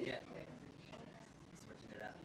Yeah. Switching it up.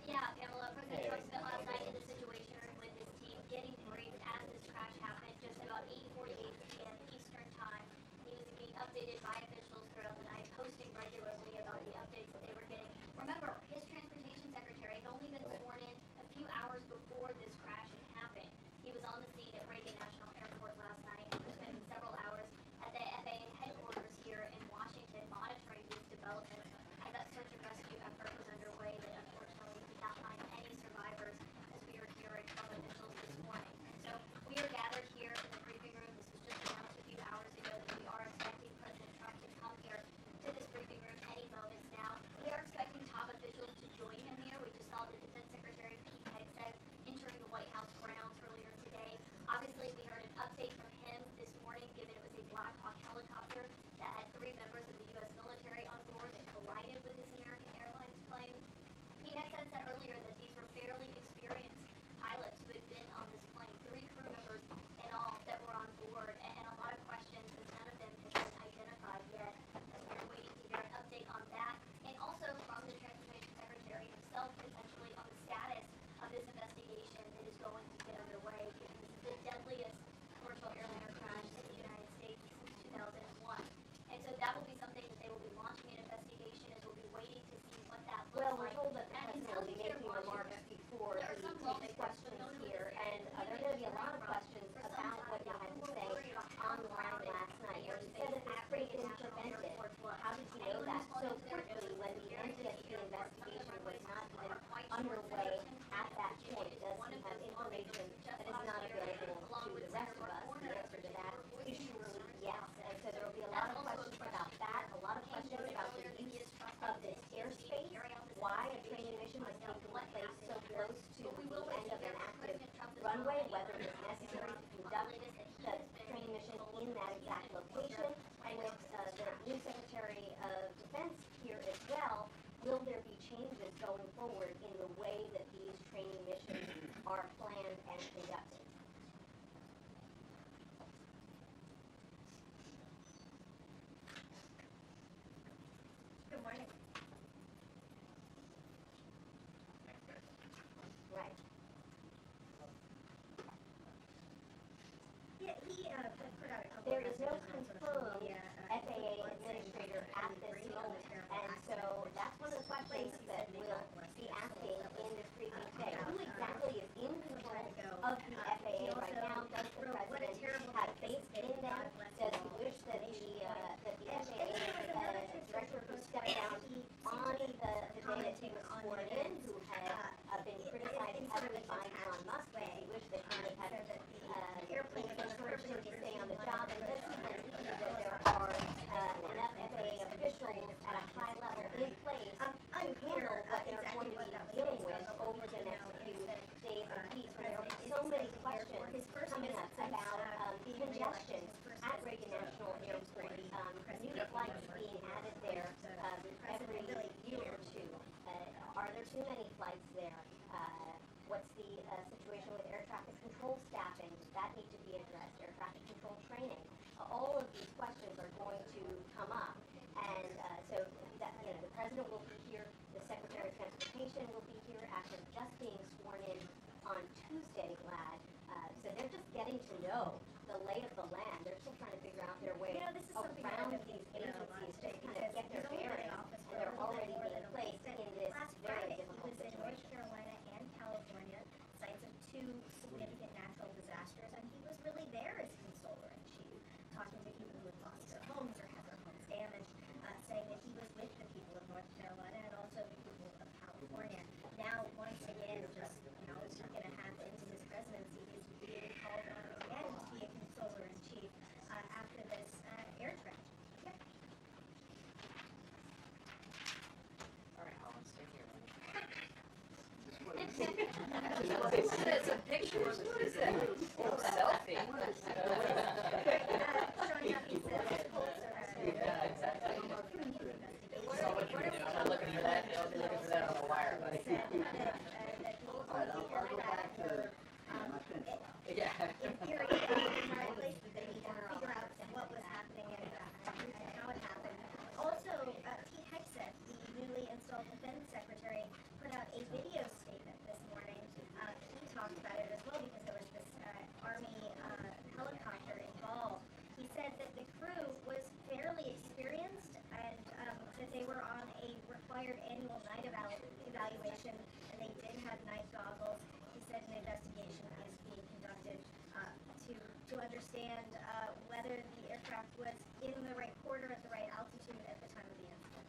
Yeah, Pamela, President Trump spent last night in the Situation Room with his team getting briefed as this crash happened just about 8:48 p.m. Eastern Time. He was being updated by officials throughout the night, posting regularly about the updates that they were getting. Remember, his transportation secretary had only been sworn in a few hours before this crash had happened. He was on the scene at Reagan National Airport last night after spending several hours at the FAA headquarters here in Washington monitoring these developments. And that search and rescue effort was underway that unfortunately did not find any survivors, as we are hearing from officials this morning. So we are gathered here in the briefing room. This was just announced a few hours ago that we are expecting President Trump to come here to this briefing room any moments now. We are expecting top officials to join him here. We just saw the Defense Secretary Pete Hegseth entering the White House grounds earlier today. Obviously, we heard an update from him this morning, given it was a Black Hawk helicopter that had 3 members of the U.S. military on board that collided with this American Airlines plane. Pete Hegseth said earlier that these were fairly experienced pilots who had been on this plane, 3 crew members in all that were on board, and a lot of questions, but none of them have been identified yet, as we are waiting to hear an update on that, and also from the Transportation Secretary himself, potentially on the status of this investigation that is going to get underway, given this is the deadliest commercial airliner crash in the United States since 2001. And so that will be something that they will be launching an investigation, as we'll be waiting to see what that looks Well, like. we're told that the president will be making remarks before he takes questions here, and there are going to be a lot of questions about what he had to say on the line last night. And he said that this freight was prevented. How did he know that so quickly when the NTSB investigation was not even underway at that point? Does he have information that is not available to the rest of us? The answer to that is surely yes. And so there will be a lot of questions about that, a lot of questions about the use of this airspace, why a training mission was taking place so close to the end of an active runway, whether it was necessary to conduct the training mission in that exact location. And with the new Secretary of Defense here as well, will there be changes going forward in the way that these training missions are planned and conducted? Good morning. Right. Yeah, he put out a couple There of is no messages on social confirmed media. FAA administrator at this moment, and so that's one of the questions that we'll be asking in this briefing today. Who exactly is in control of the FAA right now? Does the president have faith in them? Does he wish that the FAA director who stepped down on the day that he was sworn in, who had been criticized heavily by Elon Musk, does he wish that he would have encouraged him to stay on the job? And does he believe that there are enough FAA officials at a high level in place to handle what they're going to be dealing with over the next few days and weeks? There are so many questions coming up about congestion at Reagan National Airport, new flights being added there every year or two. Are there too many flights there? What's the situation with air traffic control staffing? Does that need to be addressed? Air traffic control training? All of these questions are going to come up, and so that, the president will be here, the Secretary of Transportation will be here after just being sworn in on Tuesday, Glad. So they're just getting to know the lay of the land. They're still trying to figure this is something that around I've these been thinking about a lot agencies to today kind of because get their he's only been in bearings, office and for a they're little bit already more being than a placed week. in this Last very Friday, he difficult was in North situation. Carolina and California, sites of two significant natural disasters, and he was really there as consoler-in-chief, talking to people who had lost their homes or had their homes damaged, saying that he was with the people of North Carolina and also the people of California. Now, once again, just going to have into his presidency, he's being called on again to be a consoler-in-chief after this air tragedy. Yep. All right, Holland, stay here. It's a picture. What is that? Oh, selfie. Sean Duffy says Colts are Yeah, exactly. I'm looking for that. I'll be looking for that on the wire, buddy. said that he will take care of that for Yeah. infuriating regardless, that they need to figure out what was happening and how it happened. Also, Pete Hegseth, the newly installed defense secretary, put out a video statement this morning. He talked about it as well because there was this Army helicopter involved. He said that the crew was fairly experienced and that they were on a required annual night evaluation and they did have night goggles. He said an investigation is being conducted to understand whether the aircraft was in the right quarter at the right altitude at the time of the incident.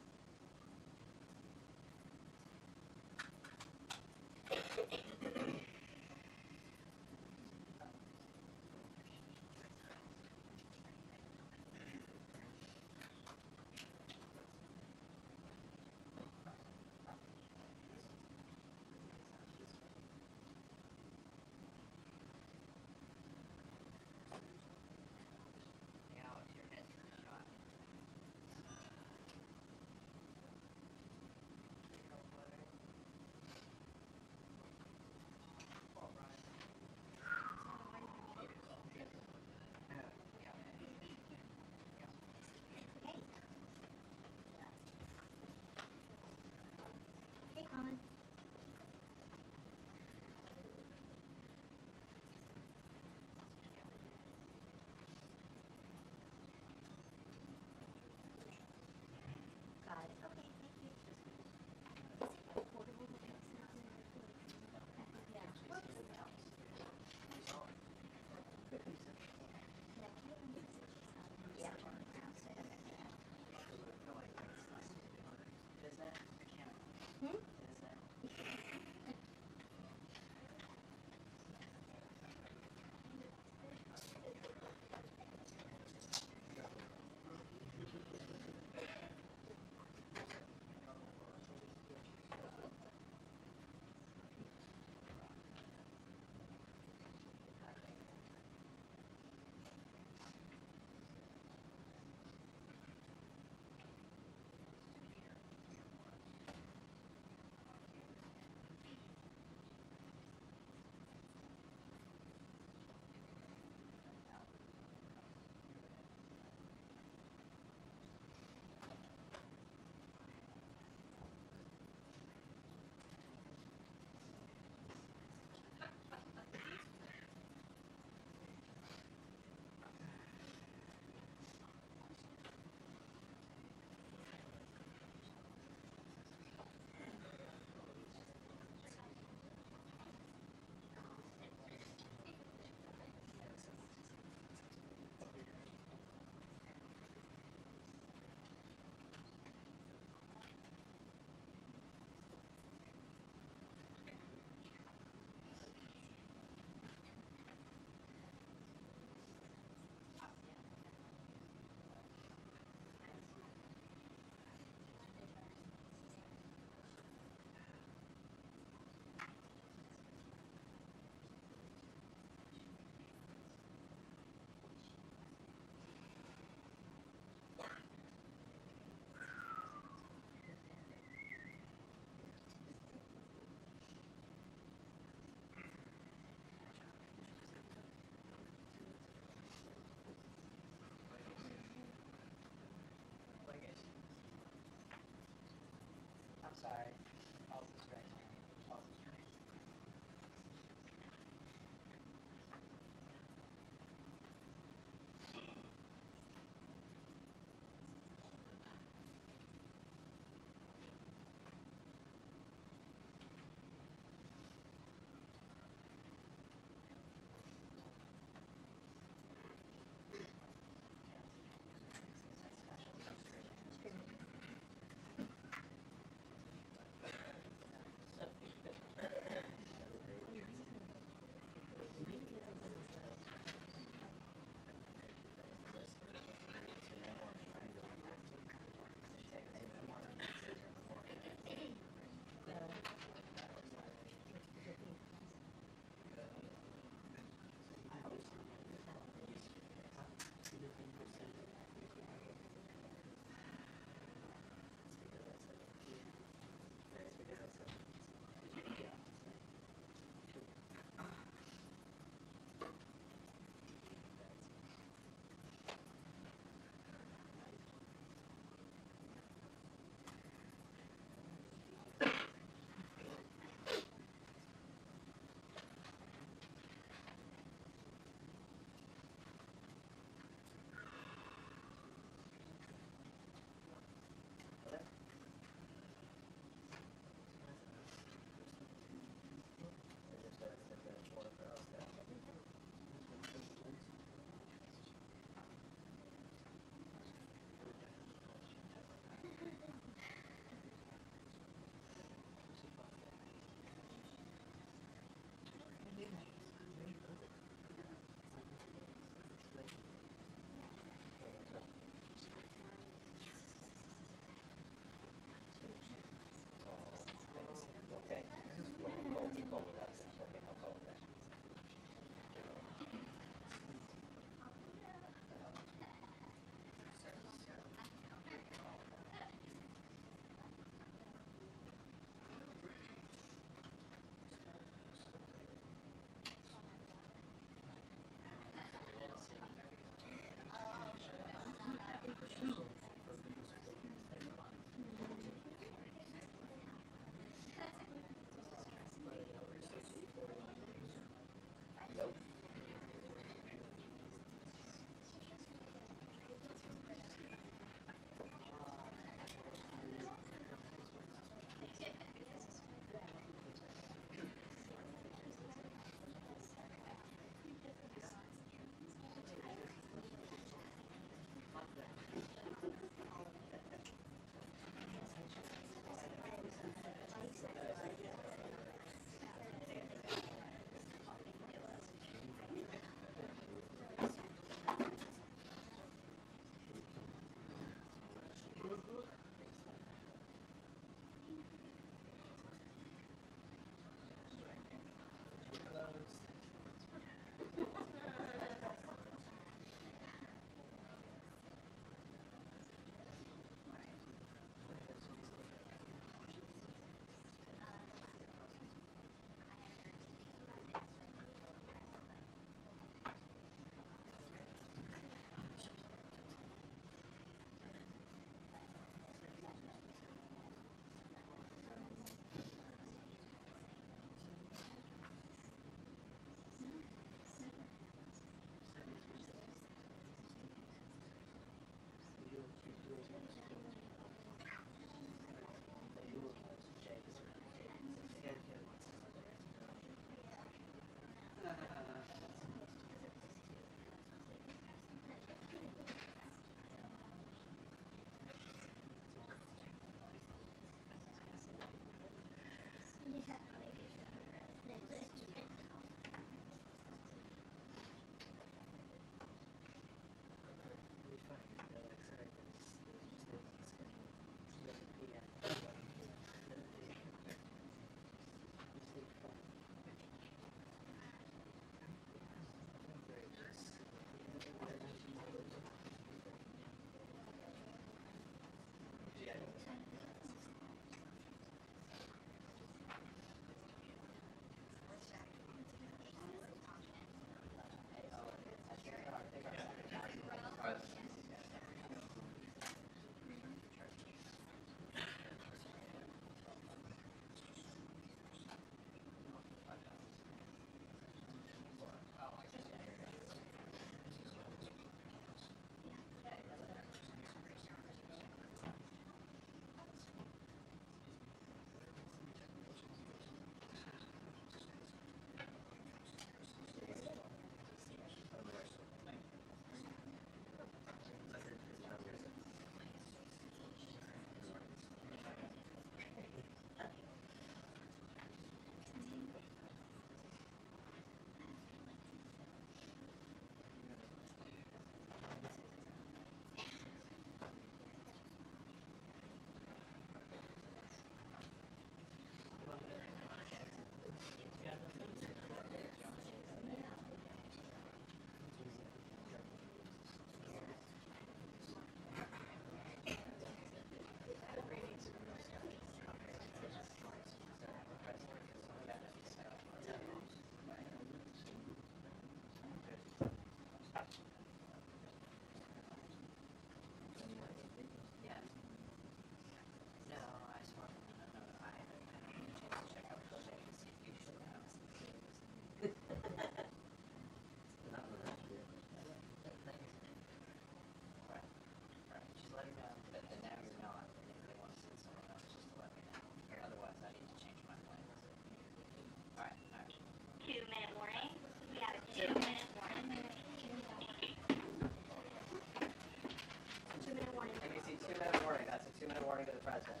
morning to the president.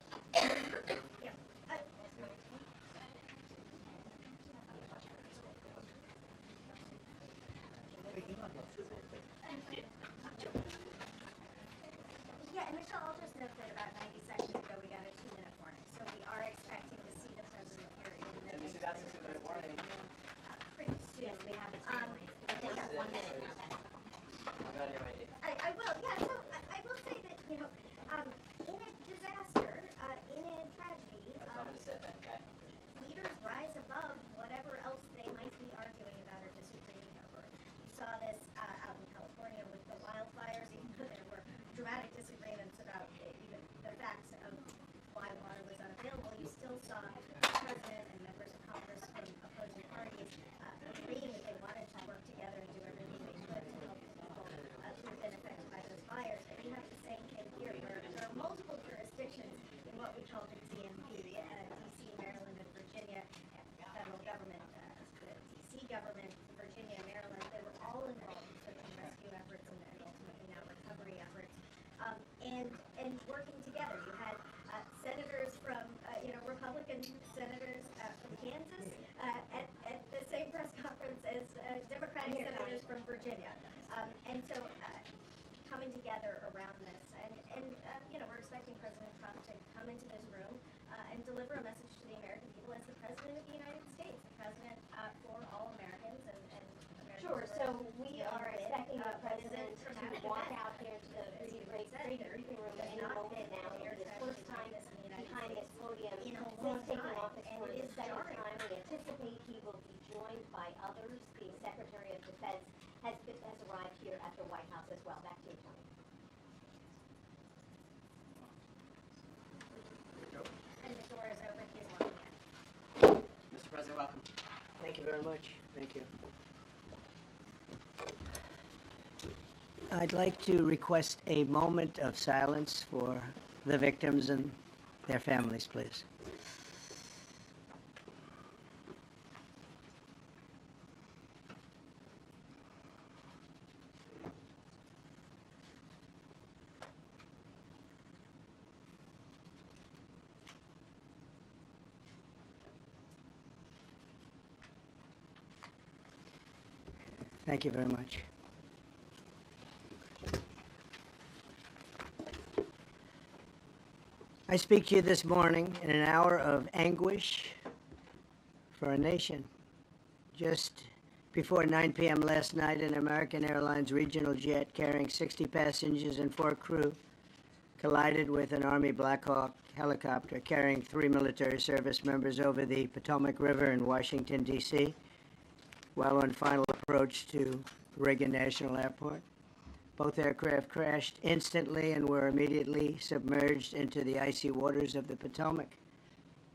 Yeah, and Michelle, I'll just note that about 90 seconds ago, we got a 2-minute warning. So we are expecting to see the president here in the And you got the 2-minute warning. pretty soon. We have They got 1 minute. I'm glad you're ready. I will, yeah, so I will say that, in a disaster, in a tragedy, That's what I'm gonna say then, okay? leaders rise above whatever else they might be arguing about or disagreeing over. You saw this out in California with the wildfires, even though there were dramatic disagreements about even the facts of why water was unavailable, you still saw the president and members of Congress from opposing parties agreeing that they wanted to work together and do everything they could to help people who have been affected by those fires. And we have the same thing here, where there are multiple jurisdictions in what we call the DMV, DC, Maryland, and Virginia, and the federal government, the DC government, Virginia, Maryland, they were all involved in search and rescue efforts and ultimately now recovery efforts, and working together. You had senators from, Republican senators from Kansas at the same press conference as Democratic senators from Virginia. And so coming together around this. And we're expecting President Trump to come into this room and deliver a message to the American people as the President of the United States, the President for all Americans and Americans. Sure, so we are expecting the president to walk out here to the great briefing room any moment now. It is his first time behind this podium since taking office for the second time. We anticipate he will be joined by others. The Secretary of Defense has arrived here at the White House as well. Back to you, Tony. And the door is open, he's walking in. Mr. President, welcome. Thank you very much. Thank you. I'd like to request a moment of silence for the victims and their families, please. Thank you very much. I speak to you this morning in an hour of anguish for our nation. Just before 9 p.m. last night, an American Airlines regional jet carrying 60 passengers and 4 crew collided with an Army Black Hawk helicopter carrying 3 military service members over the Potomac River in Washington, D.C., while on final approach to Reagan National Airport. Both aircraft crashed instantly and were immediately submerged into the icy waters of the Potomac.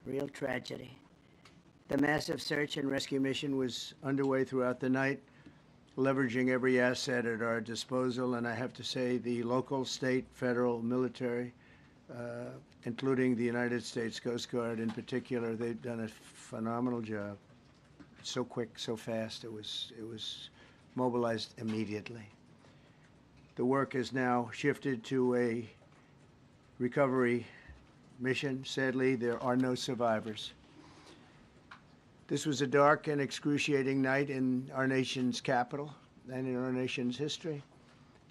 Real tragedy. The massive search and rescue mission was underway throughout the night, leveraging every asset at our disposal, and I have to say the local, state, federal, military, including the United States Coast Guard in particular, they've done a phenomenal job. So quick, so fast, it was mobilized immediately. The work has now shifted to a recovery mission. Sadly, there are no survivors. This was a dark and excruciating night in our nation's capital and in our nation's history,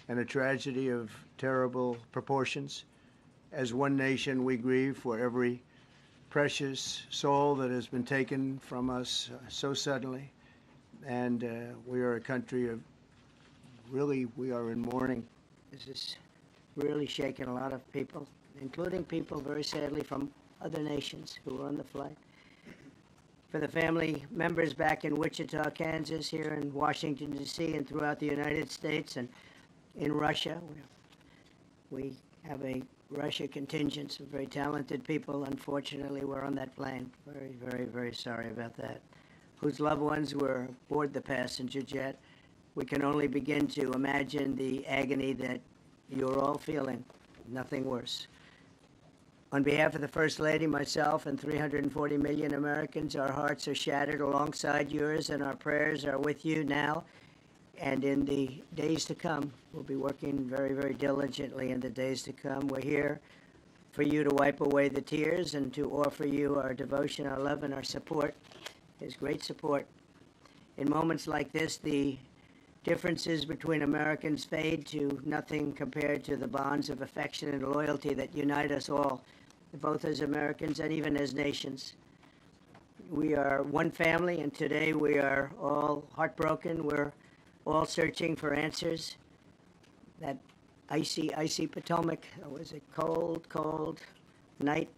and a tragedy of terrible proportions. As one nation, we grieve for every precious soul that has been taken from us so suddenly, and we are a country of really, we are in mourning. This is really shaking a lot of people, including people, very sadly, from other nations who were on the flight. For the family members back in Wichita, Kansas, here in Washington, D.C., and throughout the United States and in Russia, we have a Russia contingent, some very talented people, unfortunately, were on that plane. Very, very, very sorry about that. Whose loved ones were aboard the passenger jet. We can only begin to imagine the agony that you're all feeling. Nothing worse. On behalf of the First Lady, myself, and 340 million Americans, our hearts are shattered alongside yours, and our prayers are with you now and in the days to come. We'll be working very, very diligently in the days to come. We're here for you to wipe away the tears and to offer you our devotion, our love, and our support, his great support. In moments like this, the differences between Americans fade to nothing compared to the bonds of affection and loyalty that unite us all, both as Americans and even as nations. We are one family, and today we are all heartbroken. We're all searching for answers. That icy Potomac, it was a cold night,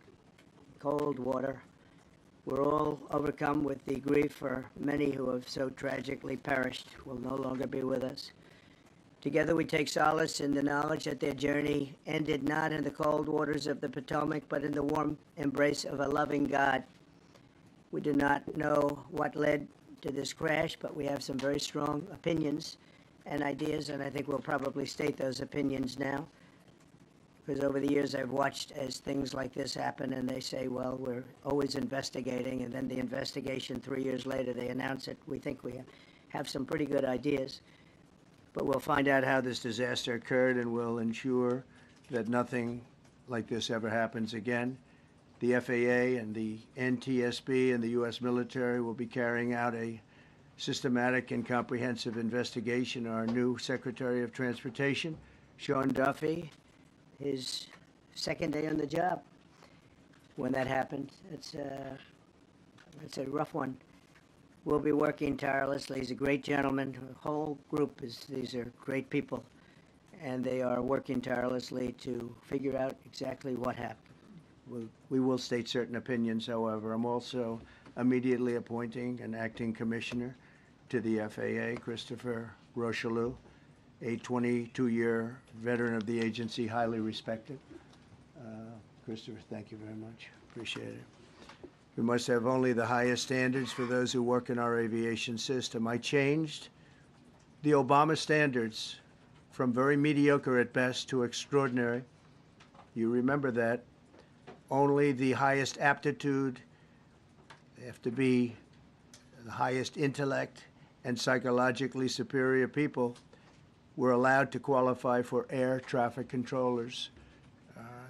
cold water. We're all overcome with the grief for many who have so tragically perished, will no longer be with us. Together we take solace in the knowledge that their journey ended not in the cold waters of the Potomac, but in the warm embrace of a loving God. We do not know what led to this crash, but we have some very strong opinions and ideas, and I think we'll probably state those opinions now. Because over the years I've watched as things like this happen, and they say, well, we're always investigating, and then the investigation 3 years later, they announce it. We think we have some pretty good ideas. But we'll find out how this disaster occurred, and we'll ensure that nothing like this ever happens again. The FAA and the NTSB and the U.S. military will be carrying out a systematic and comprehensive investigation. Our new Secretary of Transportation, Sean Duffy, his second day on the job when that happened. It's a rough one. We'll be working tirelessly. He's a great gentleman. The whole group these are great people, and they are working tirelessly to figure out exactly what happened. We will state certain opinions, however. I'm also immediately appointing an acting commissioner to the FAA, Christopher Rocheleau, a 22-year veteran of the agency, highly respected. Christopher, thank you very much. Appreciate it. We must have only the highest standards for those who work in our aviation system. I changed the Obama standards from very mediocre at best to extraordinary. You remember that. Only the highest aptitude, they have to be the highest intellect and psychologically superior people were allowed to qualify for air traffic controllers.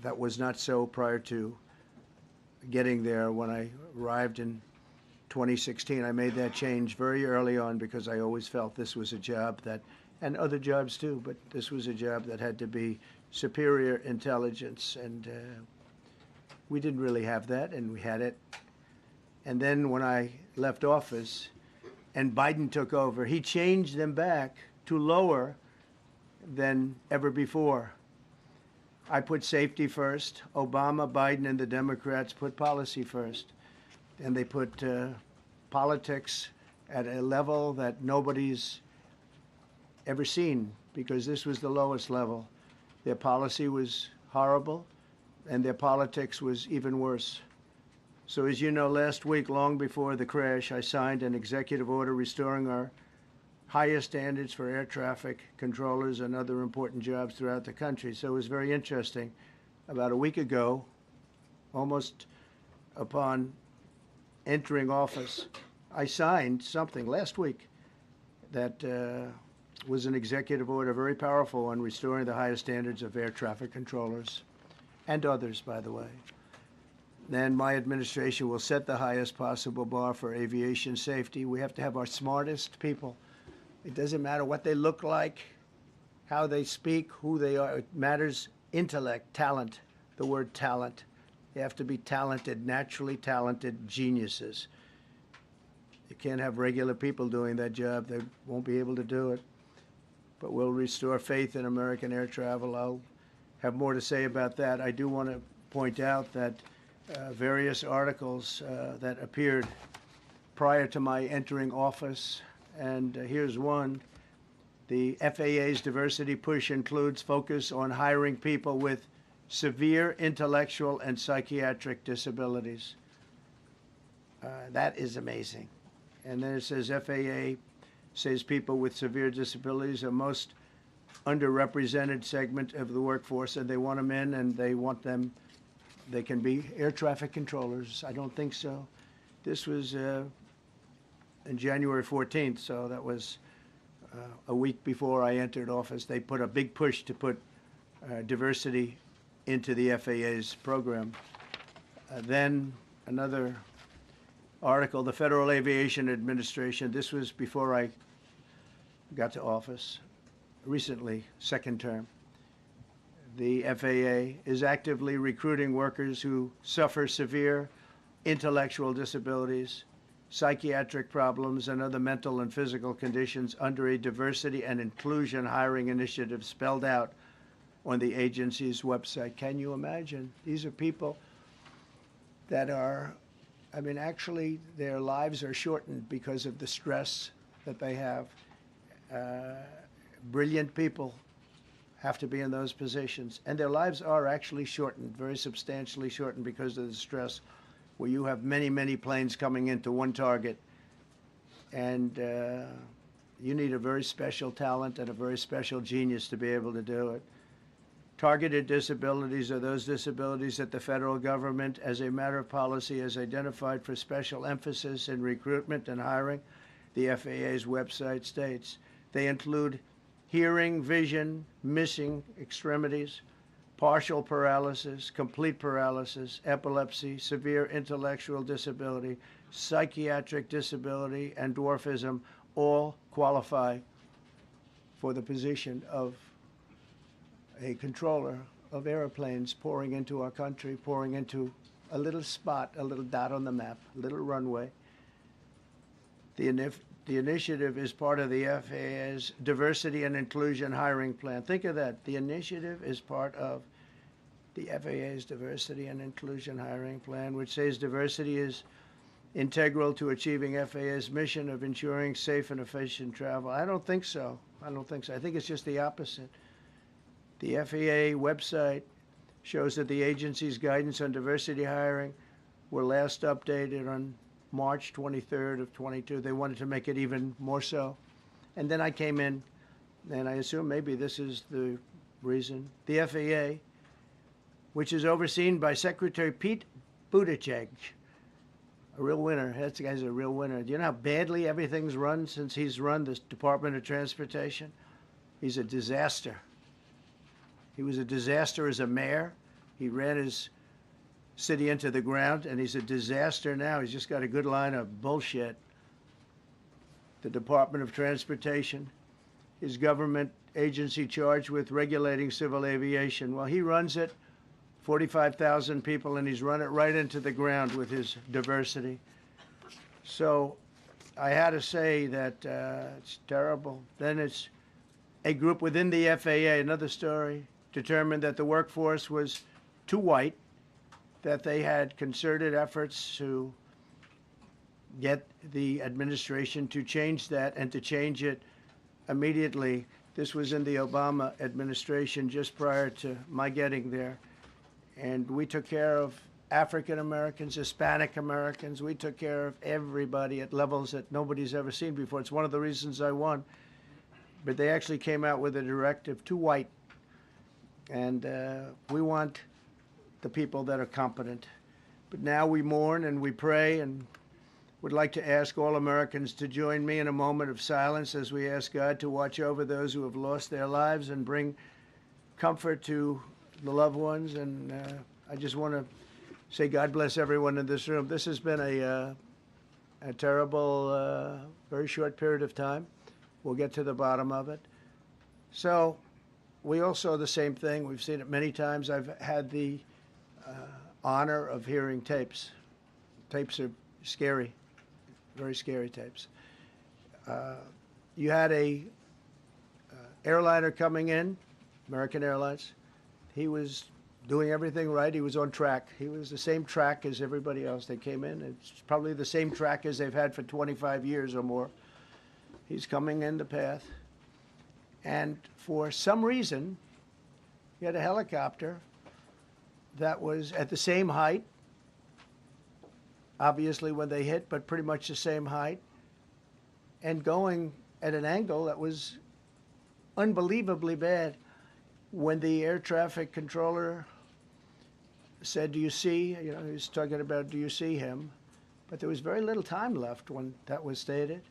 That was not so prior to getting there. When I arrived in 2016, I made that change very early on because I always felt this was a job that, and other jobs too, but this was a job that had to be superior intelligence, and we didn't really have that, and we had it. And then when I left office and Biden took over, he changed them back to lower than ever before. I put safety first. Obama, Biden, and the Democrats put policy first. And they put politics at a level that nobody's ever seen, because this was the lowest level. Their policy was horrible, and their politics was even worse. So as you know, last week, long before the crash, I signed an executive order restoring our highest standards for air traffic controllers and other important jobs throughout the country. So it was very interesting. About a week ago, almost upon entering office, I signed something last week that was an executive order, very powerful, on restoring the highest standards of air traffic controllers and others, by the way. Then my administration will set the highest possible bar for aviation safety. We have to have our smartest people. It doesn't matter what they look like, how they speak, who they are. It matters intellect, talent, the word talent. They have to be talented, naturally talented geniuses. You can't have regular people doing that job. They won't be able to do it. But we'll restore faith in American air travel. I'll have more to say about that. I do want to point out that various articles that appeared prior to my entering office, and here's one. The FAA's diversity push includes focus on hiring people with severe intellectual and psychiatric disabilities. That is amazing. And then it says FAA says people with severe disabilities are most underrepresented segment of the workforce, and they want them in, and they want them, they can be air traffic controllers. I don't think so. This was on January 14th, so that was a week before I entered office. They put a big push to put diversity into the FAA's program. Then another article, the Federal Aviation Administration, this was before I got to office, recently, second term. The FAA is actively recruiting workers who suffer severe intellectual disabilities, psychiatric problems, and other mental and physical conditions under a diversity and inclusion hiring initiative spelled out on the agency's website. Can you imagine? These are people that are, I mean, actually, their lives are shortened because of the stress that they have. Brilliant people have to be in those positions, and their lives are actually shortened, very substantially shortened because of the stress, where you have many, many planes coming into one target, and you need a very special talent and a very special genius to be able to do it. Targeted disabilities are those disabilities that the federal government, as a matter of policy, has identified for special emphasis in recruitment and hiring, the FAA's website states. They include hearing, vision, missing extremities, partial paralysis, complete paralysis, epilepsy, severe intellectual disability, psychiatric disability, and dwarfism all qualify for the position of a controller of airplanes pouring into our country, pouring into a little spot, a little dot on the map, a little runway. The initiative is part of the FAA's Diversity and Inclusion Hiring Plan. Think of that. The initiative is part of the FAA's Diversity and Inclusion Hiring Plan, which says diversity is integral to achieving FAA's mission of ensuring safe and efficient travel. I don't think so. I don't think so. I think it's just the opposite. The FAA website shows that the agency's guidance on diversity hiring were last updated on March 23rd of 22. They wanted to make it even more so. And then I came in, and I assume maybe this is the reason. The FAA, which is overseen by Secretary Pete Buttigieg, a real winner. That guy's a real winner. Do you know how badly everything's run since he's run this Department of Transportation? He's a disaster. He was a disaster as a mayor. He ran his city into the ground, and he's a disaster now. He's just got a good line of bullshit. The Department of Transportation is government agency charged with regulating civil aviation. Well, he runs it, 45,000 people, and he's run it right into the ground with his diversity. So I had to say that it's terrible. Then it's a group within the FAA, another story, determined that the workforce was too white, that they had concerted efforts to get the administration to change that and to change it immediately. This was in the Obama administration just prior to my getting there. And we took care of African Americans, Hispanic Americans. We took care of everybody at levels that nobody's ever seen before. It's one of the reasons I won. But they actually came out with a directive, too white. And we want the people that are competent. But now we mourn and we pray and would like to ask all Americans to join me in a moment of silence as we ask God to watch over those who have lost their lives and bring comfort to the loved ones. And I just want to say God bless everyone in this room. This has been a terrible, very short period of time. We'll get to the bottom of it. So we all saw the same thing. We've seen it many times. I've had the honor of hearing tapes. Tapes are scary, very scary tapes. You had a airliner coming in, American Airlines. He was doing everything right. He was on track. He was the same track as everybody else. They came in. It's probably the same track as they've had for 25 years or more. He's coming in the path. And for some reason, he had a helicopter that was at the same height, obviously when they hit, but pretty much the same height, and going at an angle that was unbelievably bad. When the air traffic controller said, do you see, he was talking about, do you see him? But there was very little time left when that was stated.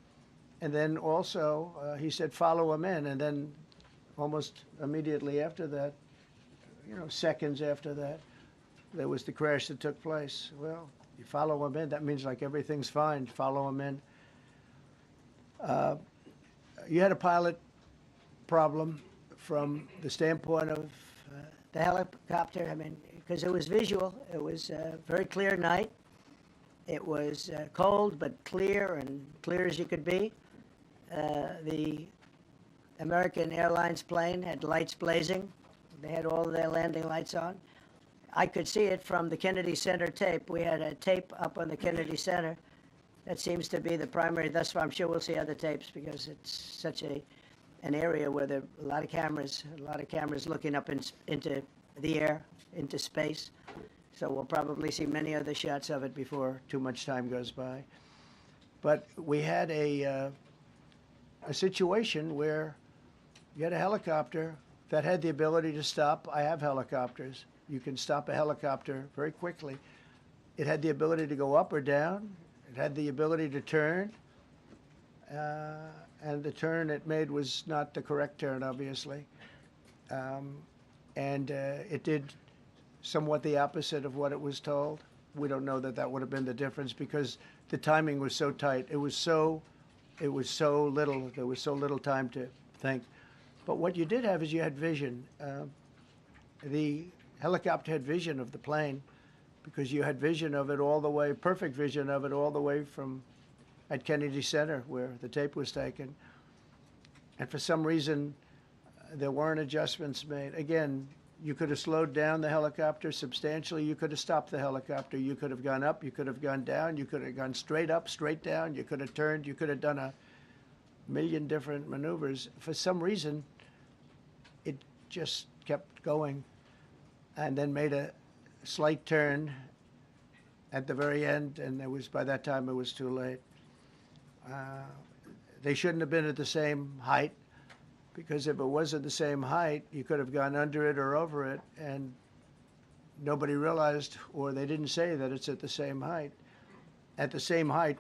And then also, he said, follow him in. And then almost immediately after that, seconds after that, there was the crash that took place. Well, you follow them in. That means like everything's fine. Follow them in. You had a pilot problem from the standpoint of The helicopter, I mean, because it was visual. It was a very clear night. It was cold but clear, and clear as you could be. The American Airlines plane had lights blazing. They had all of their landing lights on. I could see it from the Kennedy Center tape. We had a tape up on the Kennedy Center. That seems to be the primary. Thus far, I'm sure we'll see other tapes because it's such an area where there are a lot of cameras looking up into the air, into space. So we'll probably see many other shots of it before too much time goes by. But we had a situation where you had a helicopter that had the ability to stop. I have helicopters. You can stop a helicopter very quickly. It had the ability to go up or down. It had the ability to turn. And the turn it made was not the correct turn, obviously. It did somewhat the opposite of what it was told. We don't know that would have been the difference because the timing was so tight. It was so little. There was so little time to think. But what you did have is you had vision. The helicopter had vision of the plane because you had vision of it all the way, perfect vision of it all the way from at Kennedy Center where the tape was taken. And for some reason, there weren't adjustments made. Again, you could have slowed down the helicopter substantially. You could have stopped the helicopter. You could have gone up. You could have gone down. You could have gone straight up, straight down. You could have turned. You could have done a million different maneuvers. For some reason, it just kept going and then made a slight turn at the very end, and by that time it was too late. They shouldn't have been at the same height, because if it was at the same height, you could have gone under it or over it, and nobody realized, or they didn't say that it's at the same height. At the same height,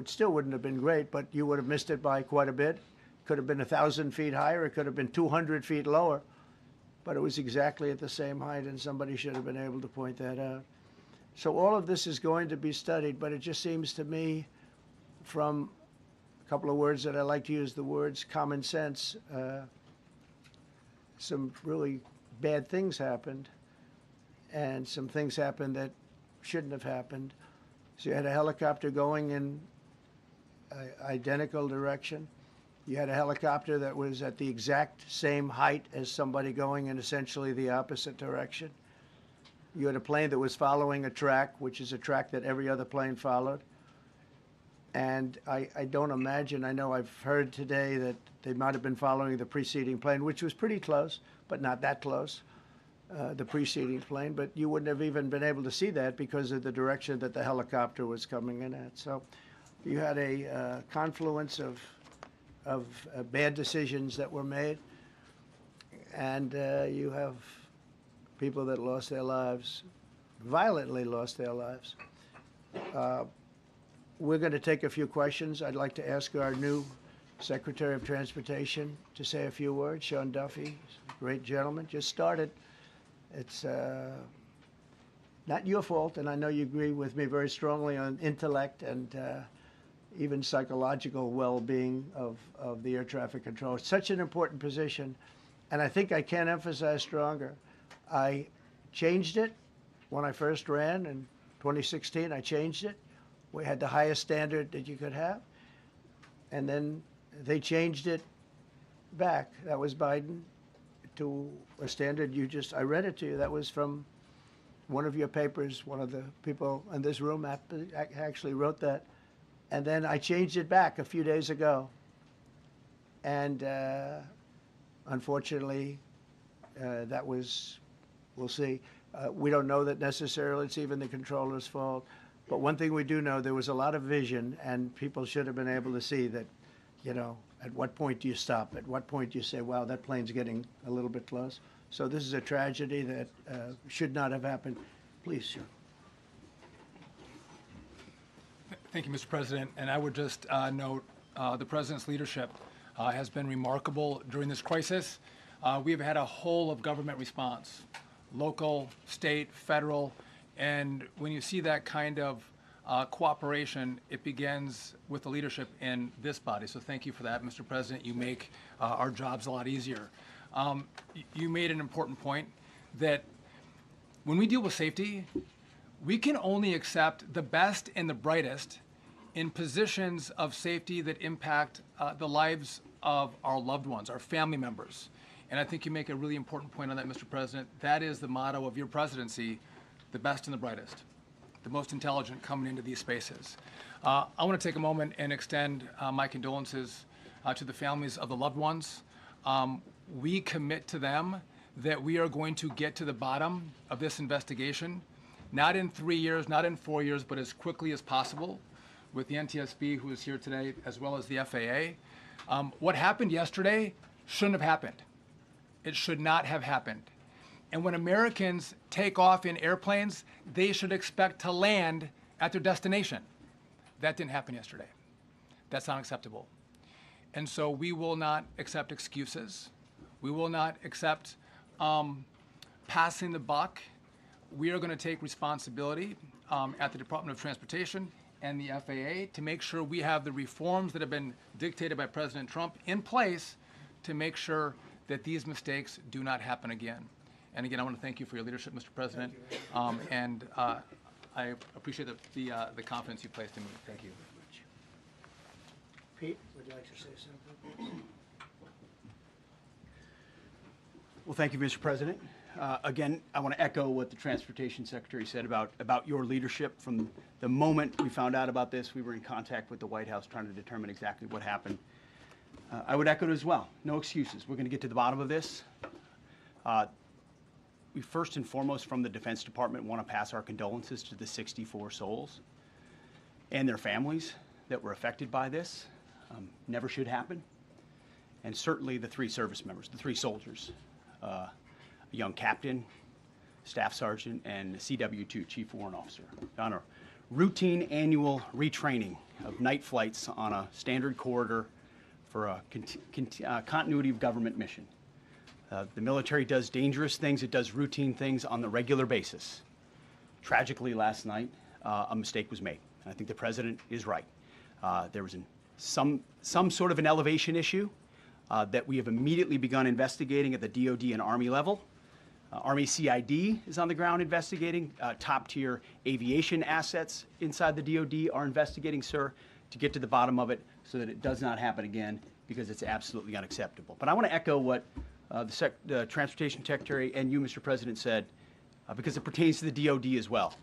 still wouldn't have been great, but you would have missed it by quite a bit. Could have been 1,000 feet higher. It could have been 200 feet lower, but it was exactly at the same height, and somebody should have been able to point that out. So all of this is going to be studied, but it just seems to me, from a couple of words that I like to use, the words common sense, some really bad things happened, and some things happened that shouldn't have happened. So you had a helicopter going in an identical direction. You had a helicopter that was at the exact same height as somebody going in essentially the opposite direction. You had a plane that was following a track, which is a track that every other plane followed. And I don't imagine, I know I've heard today that they might have been following the preceding plane, which was pretty close, but not that close, the preceding plane. But you wouldn't have even been able to see that because of the direction that the helicopter was coming in at. So you had a confluence of bad decisions that were made. And you have people that lost their lives, violently lost their lives. We're going to take a few questions. I'd like to ask our new Secretary of Transportation to say a few words. Sean Duffy, great gentleman, just started. It's not your fault, and I know you agree with me very strongly on intellect and even psychological well-being of the air traffic control. It's such an important position, and I think I can't emphasize stronger. I changed it when I first ran in 2016. I changed it. We had the highest standard that you could have, and then they changed it back. That was Biden, to a standard I read it to you. That was from one of your papers. One of the people in this room actually wrote that. And then I changed it back a few days ago. And unfortunately, we'll see. We don't know that necessarily it's even the controller's fault. But one thing we do know, there was a lot of vision, and people should have been able to see that, at what point do you stop? At what point do you say, wow, that plane's getting a little bit close? So this is a tragedy that should not have happened. Please, sir. Thank you, Mr. President. And I would just note the President's leadership has been remarkable during this crisis. We have had a whole of government response local, state, federal, and when you see that kind of cooperation, it begins with the leadership in this body. So thank you for that, Mr. President. You make our jobs a lot easier. You made an important point that when we deal with safety, we can only accept the best and the brightest in positions of safety that impact the lives of our loved ones, our family members. And I think you make a really important point on that, Mr. President. That is the motto of your presidency, the best and the brightest, the most intelligent coming into these spaces. I want to take a moment and extend my condolences to the families of the loved ones. We commit to them that we are going to get to the bottom of this investigation, not in 3 years, not in 4 years, but as quickly as possible with the NTSB, who is here today, as well as the FAA. What happened yesterday shouldn't have happened. It should not have happened. And when Americans take off in airplanes, they should expect to land at their destination. That didn't happen yesterday. That's not acceptable. And so we will not accept excuses. We will not accept passing the buck. We are going to take responsibility at the Department of Transportation and the FAA to make sure we have the reforms that have been dictated by President Trump in place to make sure that these mistakes do not happen again. And again, I want to thank you for your leadership, Mr. President, and I appreciate the confidence you placed in me. Thank you. Pete, would you like to say something? Well, thank you, Mr. President. Again, I want to echo what the Transportation Secretary said about your leadership. From the moment we found out about this, we were in contact with the White House trying to determine exactly what happened. I would echo it as well. No excuses. We're going to get to the bottom of this. We first and foremost, from the Defense Department, want to pass our condolences to the 64 souls and their families that were affected by this. Never should happen. And certainly the 3 service members, the 3 soldiers, a young captain, staff sergeant, and a CW2, Chief Warrant Officer, on a routine annual retraining of night flights on a standard corridor for a continuity of government mission. The military does dangerous things. It does routine things on the regular basis. Tragically, last night, a mistake was made. And I think the president is right. There was some sort of an elevation issue that we have immediately begun investigating at the DOD and Army level. Army CID is on the ground investigating. Top-tier aviation assets inside the DOD are investigating, sir, to get to the bottom of it so that it does not happen again, because it's absolutely unacceptable. But I want to echo what the Transportation Secretary and you, Mr. President, said, because it pertains to the DOD as well.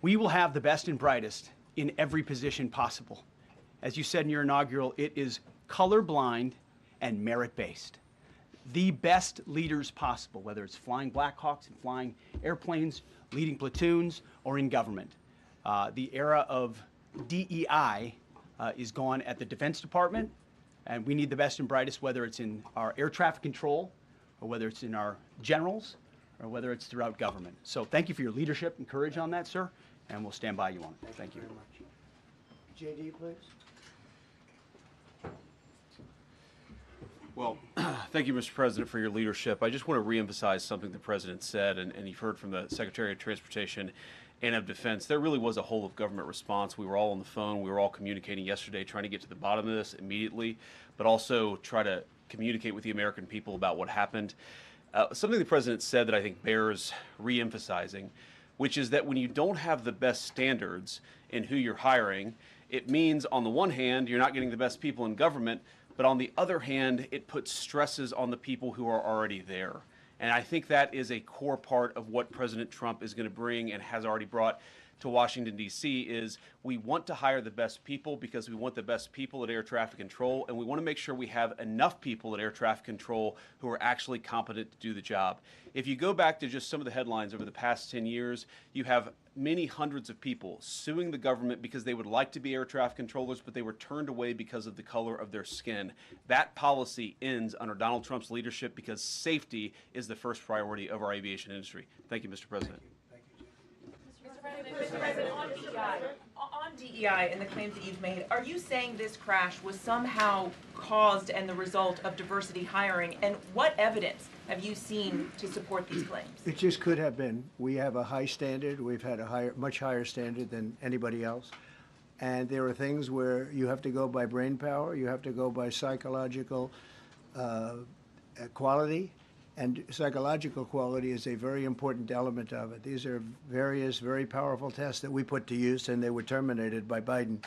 We will have the best and brightest in every position possible. As you said in your inaugural, it is colorblind and merit-based. The best leaders possible, whether it's flying Black Hawks and flying airplanes, leading platoons, or in government. The era of DEI is gone at the Defense Department, and we need the best and brightest, whether it's in our air traffic control, or whether it's in our generals, or whether it's throughout government. So thank you for your leadership and courage on that, sir, and we'll stand by you on it. Thank you very much. JD, please. Well, thank you, Mr. President, for your leadership. I just want to reemphasize something the President said, and you've heard from the Secretary of Transportation and of Defense. There really was a whole of government response. We were all on the phone. We were all communicating yesterday, trying to get to the bottom of this immediately, but also try to communicate with the American people about what happened. Something the President said that I think bears reemphasizing, which is that when you don't have the best standards in who you're hiring, it means, on the one hand, you're not getting the best people in government, but on the other hand, it puts stresses on the people who are already there. And I think that is a core part of what President Trump is going to bring and has already brought to Washington, D.C., is we want to hire the best people because we want the best people at air traffic control, and we want to make sure we have enough people at air traffic control who are actually competent to do the job. If you go back to just some of the headlines over the past 10 years, you have many hundreds of people suing the government because they would like to be air traffic controllers, but they were turned away because of the color of their skin. That policy ends under Donald Trump's leadership because safety is the first priority of our aviation industry. Thank you, Mr. President. Mr. President, on DEI and the claims that you've made, are you saying this crash was somehow caused and the result of diversity hiring? And what evidence have you seen to support these claims? It just could have been. We have a high standard. We've had a much higher standard than anybody else. And there are things where you have to go by brain power, you have to go by psychological quality, and psychological quality is a very important element of it. These are various very powerful tests that we put to use, and they were terminated by Biden,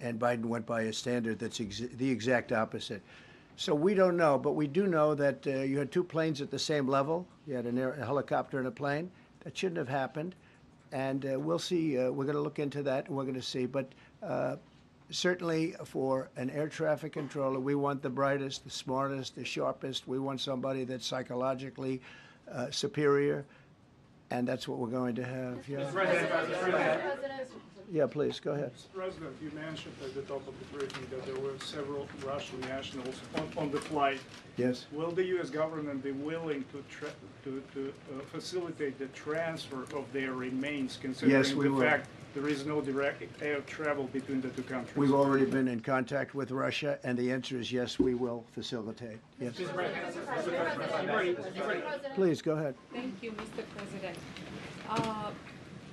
and Biden went by a standard that's the exact opposite. So we don't know, but we do know that you had two planes at the same level. You had a helicopter and a plane. That shouldn't have happened. And we'll see. We're going to look into that, and we're going to see. But certainly for an air traffic controller, we want the brightest, the smartest, the sharpest. We want somebody that's psychologically superior, and that's what we're going to have. Yeah. Mr. President. Yeah, please, go ahead. Mr. President, you mentioned at the top of the briefing that there were several Russian nationals on the flight. Yes. Will the U.S. government be willing to facilitate the transfer of their remains, considering Yes, we the will. fact there is no direct air travel between the two countries? We've already been in contact with Russia, and the answer is yes, we will facilitate. Yes. Please, go ahead. Thank you, Mr. President.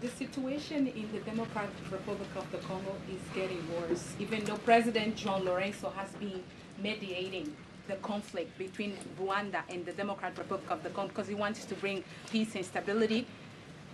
The situation in the Democratic Republic of the Congo is getting worse, even though President John Lorenzo has been mediating the conflict between Rwanda and the Democratic Republic of the Congo because he wants to bring peace and stability.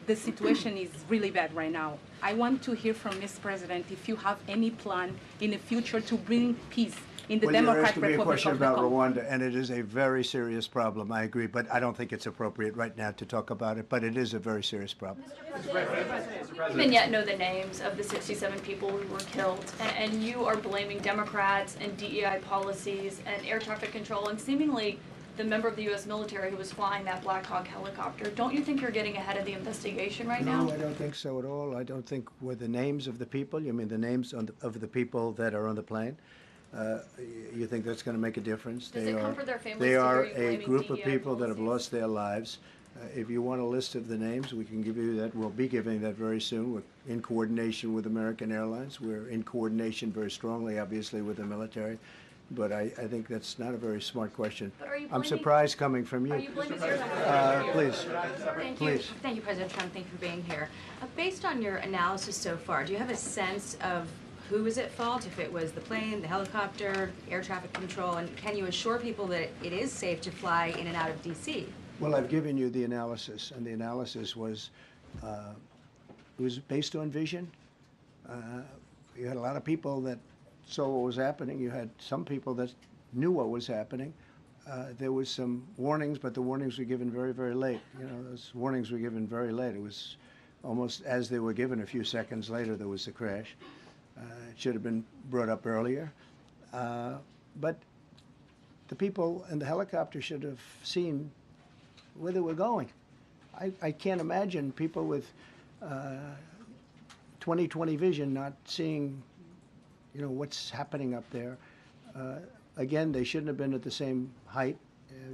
The situation is really bad right now. I want to hear from Ms. President if you have any plan in the future to bring peace in the Democratic Republic of the Congo. Well, you're asking me a question about Rwanda, and it is a very serious problem, I agree, but I don't think it's appropriate right now to talk about it, but it is a very serious problem. We even yet know the names of the 67 people who were killed, and you are blaming Democrats and DEI policies and air traffic control and seemingly the member of the U.S. military who was flying that Black Hawk helicopter. Don't you think you're getting ahead of the investigation right now? No, I don't think so at all. I don't think with the names of the people, you mean the names of the people that are on the plane? You think that's going to make a difference? Does it comfort their families They to are hear you a blaming group of DEI people that have policies? lost their lives. If you want a list of the names, we can give you that. We'll be giving that very soon. We're in coordination with American Airlines. We're in coordination very strongly, obviously, with the military. But I think that's not a very smart question. But are you I'm blaming- surprised coming from you. Are you blaming air Please. Thank you. Please. Thank you, President Trump. Thank you for being here. Based on your analysis so far, do you have a sense of who was at fault, if it was the plane, the helicopter, air traffic control, and can you assure people that it is safe to fly in and out of D.C.? Well, I've given you the analysis, and the analysis was it was based on vision. You had a lot of people that saw what was happening. You had some people that knew what was happening. There was some warnings, but the warnings were given very, very late. You know, those warnings were given very late. It was almost as they were given. A few seconds later, there was the crash. It should have been brought up earlier. But the people in the helicopter should have seen where they were going. I can't imagine people with 20/20 vision not seeing, you know, what's happening up there. Again, they shouldn't have been at the same height.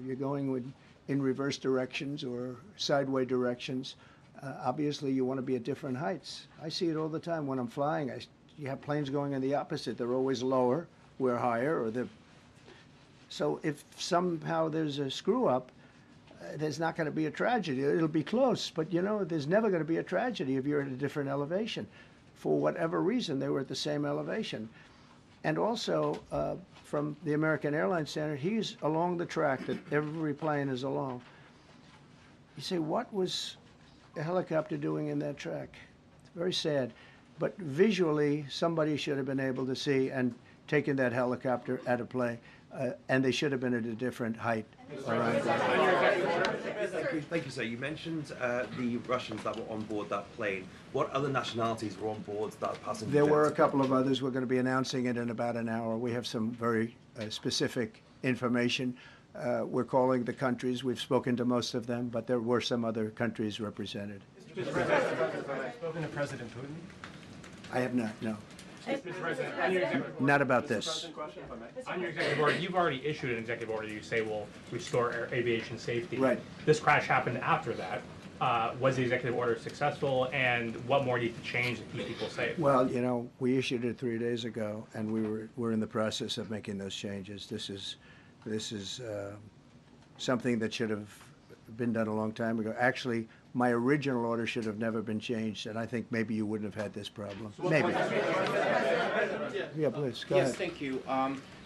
You're going in reverse directions or sideways directions. Obviously, you want to be at different heights. I see it all the time when I'm flying. You have planes going in the opposite. They're always lower, we're higher, or so if somehow there's a screw up, there's not going to be a tragedy. It'll be close, but you know, there's never going to be a tragedy if you're at a different elevation. For whatever reason, they were at the same elevation. And also, from the American Airlines standard, he's along the track that every plane is along. You say, what was a helicopter doing in that track? It's very sad. But visually, somebody should have been able to see and taken that helicopter out of play, and they should have been at a different height. Thank you, sir. You mentioned the Russians that were on board that plane. What other nationalities were on board that passenger? There were a couple of others. We're going to be announcing it in about an hour. We have some very specific information. We're calling the countries. We've spoken to most of them, but there were some other countries represented. Mr. President, have you spoken to President Putin? I have not, no. Mr. President, on your executive order, Not about this. On your executive order, you've already issued an executive order you say will restore aviation safety. Right. This crash happened after that. Was the executive order successful, and what more needs to change to keep people safe? Well, you know, we issued it 3 days ago, and we're in the process of making those changes. This is something that should have been done a long time ago. Actually, my original order should have never been changed, and I think maybe you wouldn't have had this problem. Maybe. Yeah, please, go Yes, ahead. thank you.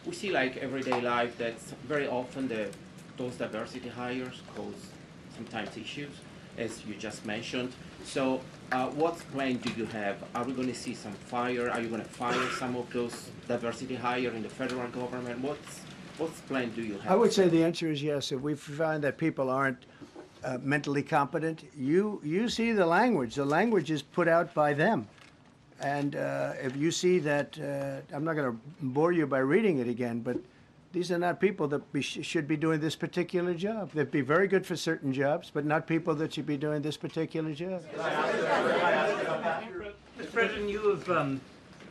We see like everyday life that very often those diversity hires cause sometimes issues, as you just mentioned. So what plan do you have? Are we going to see some fire? Are you going to fire some of those diversity hire in the federal government? What plan do you have? I would say the answer is yes. If we find that people aren't mentally competent, you see the language. The language is put out by them. And if you see that, I'm not going to bore you by reading it again, but these are not people that should be doing this particular job. They'd be very good for certain jobs, but not people that should be doing this particular job. Mr. President, you have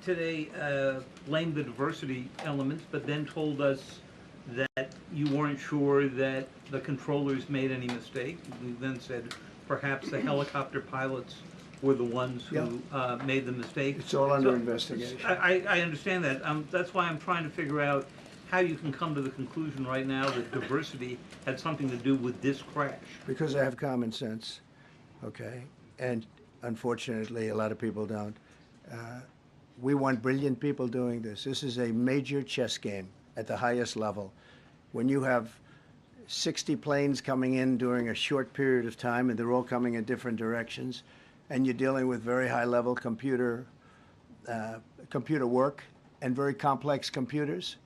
today blamed the diversity elements, but then told us that you weren't sure that the controllers made any mistake. You then said perhaps the helicopter pilots were the ones who made the mistake. It's all under investigation. I understand that. That's why I'm trying to figure out how you can come to the conclusion right now that diversity had something to do with this crash. Because I have common sense, okay? And unfortunately, a lot of people don't. We want brilliant people doing this. This is a major chess game at the highest level. When you have 60 planes coming in during a short period of time, and they're all coming in different directions, and you're dealing with very high-level computer work and very complex computers.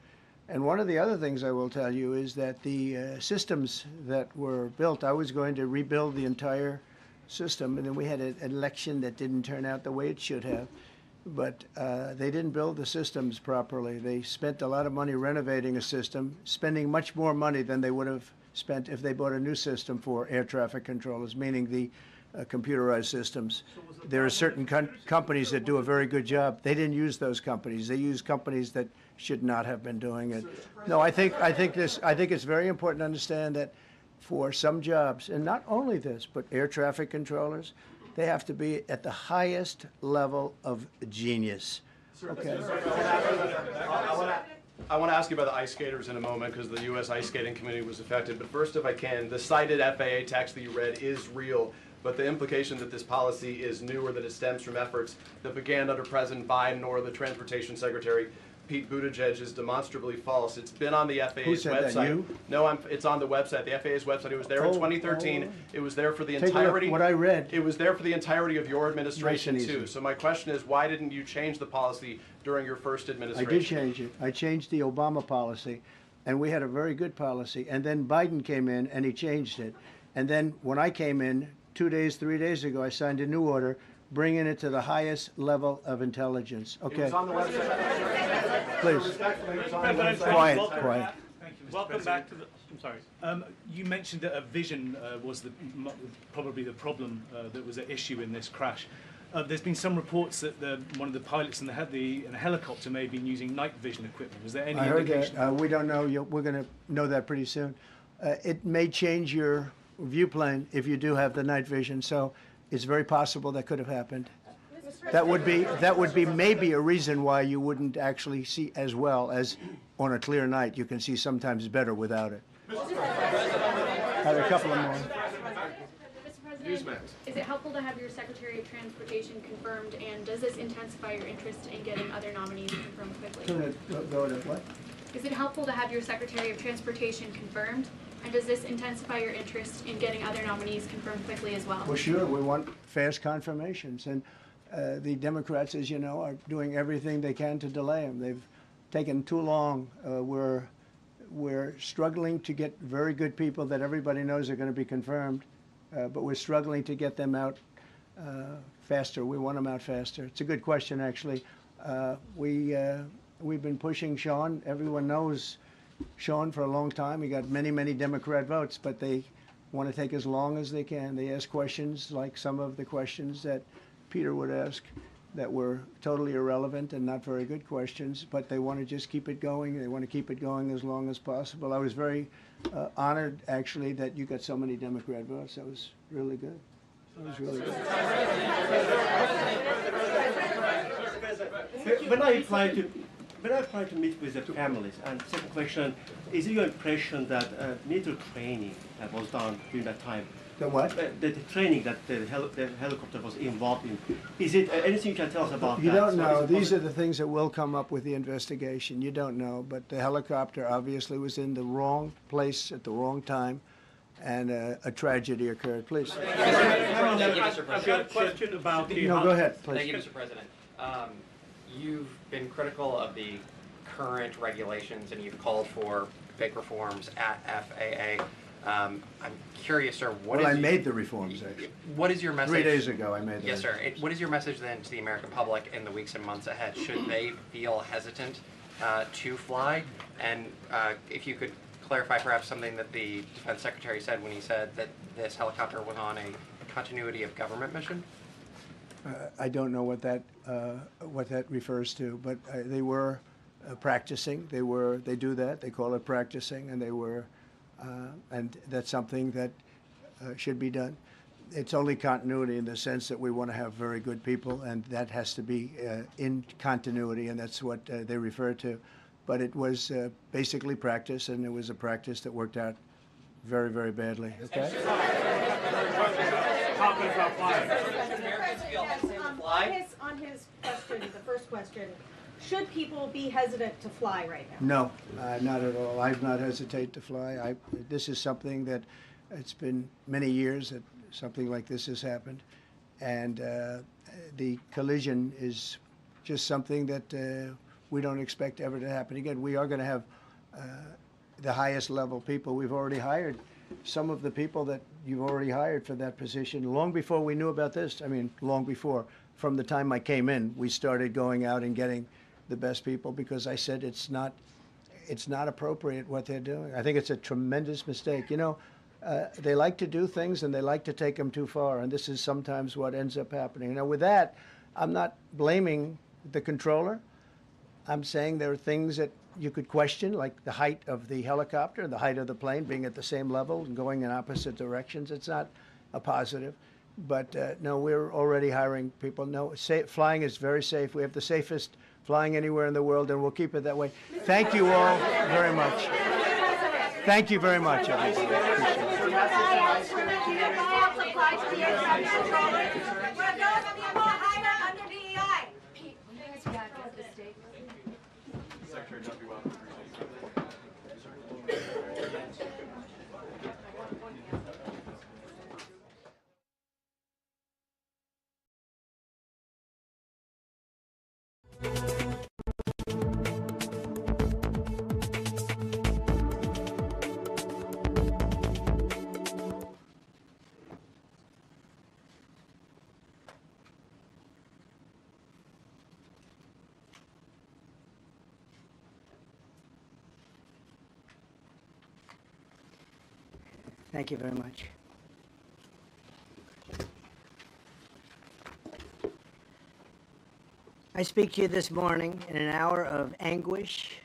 And one of the other things I will tell you is that the systems that were built, I was going to rebuild the entire system, and then we had an election that didn't turn out the way it should have. But they didn't build the systems properly. They spent a lot of money renovating a system, spending much more money than they would have spent if they bought a new system for air traffic controllers, meaning the computerized systems. There are certain companies that do a very good job. They didn't use those companies. They used companies that should not have been doing it. No, I think it's very important to understand that for some jobs, and not only this, but air traffic controllers, they have to be at the highest level of genius. Okay. I want to ask you about the ice skaters in a moment because the U.S. ice skating community was affected. But first, if I can, the cited FAA text that you read is real, but the implication that this policy is new or that it stems from efforts that began under President Biden or the Transportation Secretary Pete Buttigieg is demonstrably false. It's been on the FAA's Who said website. That, you? No, it's on the website, the FAA's website. It was there in 2013. It was there for the Take entirety. a look what I read. It was there for the entirety of your administration Nice and too. easy. So my question is, why didn't you change the policy during your first I administration? did change it. I changed the Obama policy, and we had a very good policy. And then Biden came in, and he changed it. And then when I came in 3 days ago, I signed a new order bringing it to the highest level of intelligence. Okay. It was on the website. Please. Quiet. Thank you, Mr. Welcome back to the. I'm sorry. You mentioned that a vision was probably the problem that was at issue in this crash. There's been some reports that one of the pilots in the helicopter may have been using night vision equipment. Was there any I heard indication? that. We don't know. We're going to know that pretty soon. It may change your view plane if you do have the night vision. So it's very possible that could have happened. That would be maybe a reason why you wouldn't actually see as well as on a clear night. You can see sometimes better without it. Have a couple of more. Mr. President, is it helpful to have your Secretary of Transportation confirmed, and does this intensify your interest in getting other nominees confirmed quickly? Go to what? Is it helpful to have your Secretary of Transportation confirmed, and does this intensify your interest in getting other nominees confirmed quickly as well? Well, sure. We want fast confirmations, and the Democrats, as you know, are doing everything they can to delay them. They've taken too long. We're struggling to get very good people that everybody knows are going to be confirmed, but we're struggling to get them out faster. We want them out faster. It's a good question, actually. We've been pushing Sean. Everyone knows Sean for a long time. He got many, many Democrat votes, but they want to take as long as they can. They ask questions like some of the questions that Peter would ask that were totally irrelevant and not very good questions, but they want to just keep it going. They want to keep it going as long as possible. I was very honored, actually, that you got so many Democrat votes. That was really good. was really good. When I apply to meet with the families, and second question, is it your impression that military training that was done during that time? The what? The training that the helicopter was involved in. Is it anything you can tell us about You that? don't So know. is it These are the things that will come up with the investigation. You don't know. But the helicopter obviously was in the wrong place at the wrong time, and a tragedy occurred. Please. I've got a question about the... No, go ahead, please. Thank you, Mr. President. You've been critical of the current regulations, and you've called for big reforms at FAA. I'm curious, sir, Well, I made the reforms, actually. what is your message? 3 days ago, I made the Yes, sir. What is your message then to the American public in the weeks and months ahead? Should they feel hesitant to fly? And if you could clarify perhaps something that the Defense Secretary said when he said that this helicopter was on a continuity of government mission? I don't know what that refers to, but they were practicing. They do that. They call it practicing, and they were, and that's something that should be done. It's only continuity in the sense that we want to have very good people, and that has to be in continuity, and that's what they refer to. But it was basically practice, and it was a practice that worked out very, very badly. Okay. On his question, the first question, should people be hesitant to fly right now? No, not at all. I've not hesitated to fly. This is something that it's been many years that something like this has happened, and the collision is just something that we don't expect ever to happen again. We are going to have the highest level people. We've already hired some of the people that you've already hired for that position long before we knew about this. I mean, long before. From the time I came in, we started going out and getting the best people because I said it's not appropriate what they're doing. I think it's a tremendous mistake. You know, they like to do things and they like to take them too far, and this is sometimes what ends up happening. Now, with that, I'm not blaming the controller. I'm saying there are things that you could question, like the height of the helicopter, the height of the plane being at the same level and going in opposite directions. It's not a positive. But no, we're already hiring people. No, flying is very safe. We have the safest flying anywhere in the world, and we'll keep it that way. Thank you all very much. Thank you very much, Thank you very much. I speak to you this morning in an hour of anguish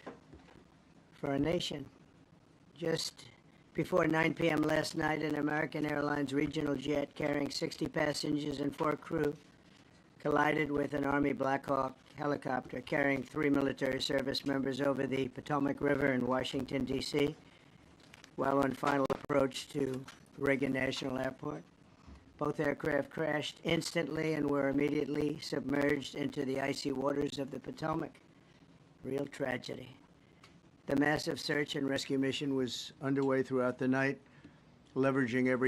for our nation. Just before 9 p.m. last night, an American Airlines regional jet carrying 60 passengers and 4 crew collided with an Army Black Hawk helicopter carrying 3 military service members over the Potomac River in Washington, D.C., while on final approach to Reagan National Airport. Both aircraft crashed instantly and were immediately submerged into the icy waters of the Potomac. Real tragedy. The massive search and rescue mission was underway throughout the night, leveraging every